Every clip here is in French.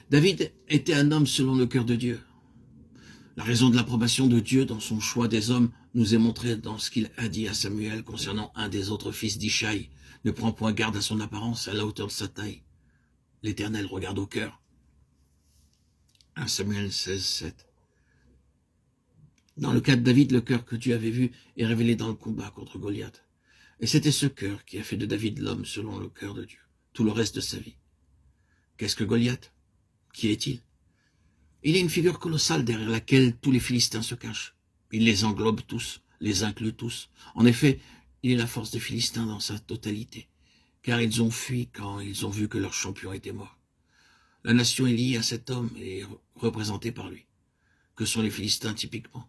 David était un homme selon le cœur de Dieu. La raison de l'approbation de Dieu dans son choix des hommes nous est montrée dans ce qu'il a dit à Samuel concernant un des autres fils d'Ishaï. Ne prends point garde à son apparence, à la hauteur de sa taille. L'Éternel regarde au cœur. 1 Samuel 16, 7. Dans le cas de David, le cœur que Dieu avait vu est révélé dans le combat contre Goliath. Et c'était ce cœur qui a fait de David l'homme selon le cœur de Dieu, tout le reste de sa vie. Qu'est-ce que Goliath? Qui est-il? Il est une figure colossale derrière laquelle tous les Philistins se cachent. Il les englobe tous, les inclut tous. En effet, il est la force des Philistins dans sa totalité, car ils ont fui quand ils ont vu que leur champion était mort. La nation est liée à cet homme et est représentée par lui. Que sont les Philistins typiquement?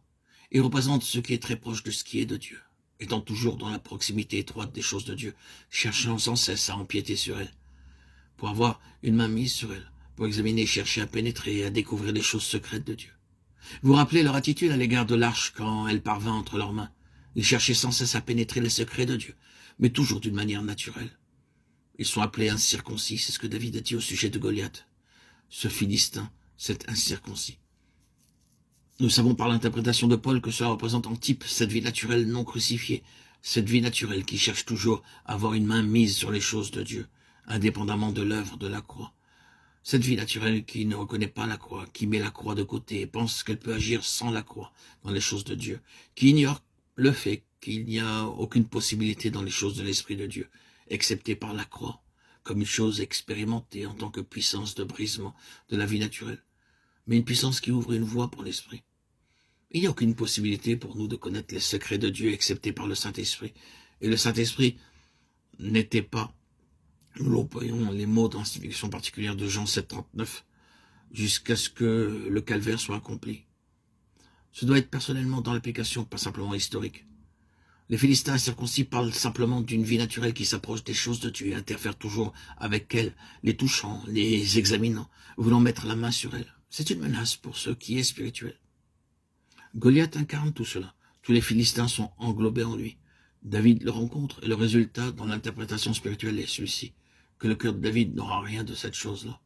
Ils représentent ce qui est très proche de ce qui est de Dieu, étant toujours dans la proximité étroite des choses de Dieu, cherchant sans cesse à empiéter sur elles, pour avoir une main mise sur elles, pour examiner, chercher à pénétrer et à découvrir les choses secrètes de Dieu. Vous vous rappelez leur attitude à l'égard de l'arche quand elle parvint entre leurs mains. Ils cherchaient sans cesse à pénétrer les secrets de Dieu, mais toujours d'une manière naturelle. Ils sont appelés incirconcis, c'est ce que David a dit au sujet de Goliath. Ce Philistin, cet incirconcis. Nous savons par l'interprétation de Paul que cela représente en type cette vie naturelle non crucifiée, cette vie naturelle qui cherche toujours à avoir une main mise sur les choses de Dieu, indépendamment de l'œuvre de la croix. Cette vie naturelle qui ne reconnaît pas la croix, qui met la croix de côté et pense qu'elle peut agir sans la croix dans les choses de Dieu, qui ignore le fait qu'il n'y a aucune possibilité dans les choses de l'Esprit de Dieu, excepté par la croix, comme une chose expérimentée en tant que puissance de brisement de la vie naturelle, mais une puissance qui ouvre une voie pour l'Esprit. Il n'y a aucune possibilité pour nous de connaître les secrets de Dieu excepté par le Saint-Esprit. Et le Saint-Esprit n'était pas, nous employons les mots dans cette section particulière de Jean 7, 39, jusqu'à ce que le calvaire soit accompli. Ce doit être personnellement dans l'application, pas simplement historique. Les Philistins incirconcis parlent simplement d'une vie naturelle qui s'approche des choses de Dieu et interfère toujours avec elles, les touchant, les examinant, voulant mettre la main sur elles. C'est une menace pour ce qui est spirituel. Goliath incarne tout cela. Tous les Philistins sont englobés en lui. David le rencontre et le résultat dans l'interprétation spirituelle est celui-ci, que le cœur de David n'aura rien de cette chose-là.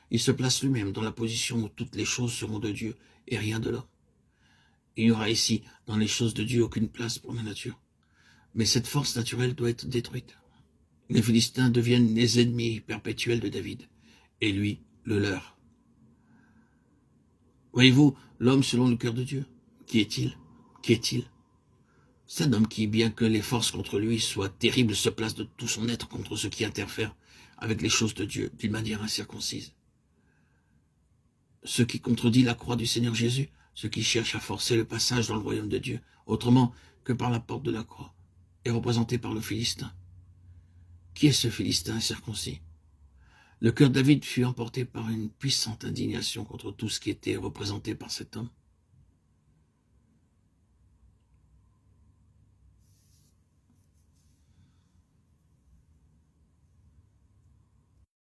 Il se place lui-même dans la position où toutes les choses seront de Dieu et rien de l'homme. Il n'y aura ici, dans les choses de Dieu, aucune place pour la nature. Mais cette force naturelle doit être détruite. Les Philistins deviennent les ennemis perpétuels de David, et lui, le leur. Voyez-vous, l'homme selon le cœur de Dieu, qui est-il? Qui est-il? C'est un homme qui, bien que les forces contre lui soient terribles, se place de tout son être contre ceux qui interfèrent avec les choses de Dieu d'une manière incirconcise. Ce qui contredit la croix du Seigneur Jésus, ce qui cherche à forcer le passage dans le royaume de Dieu, autrement que par la porte de la croix, est représenté par le Philistin. Qui est ce Philistin incirconcis? Le cœur de David fut emporté par une puissante indignation contre tout ce qui était représenté par cet homme.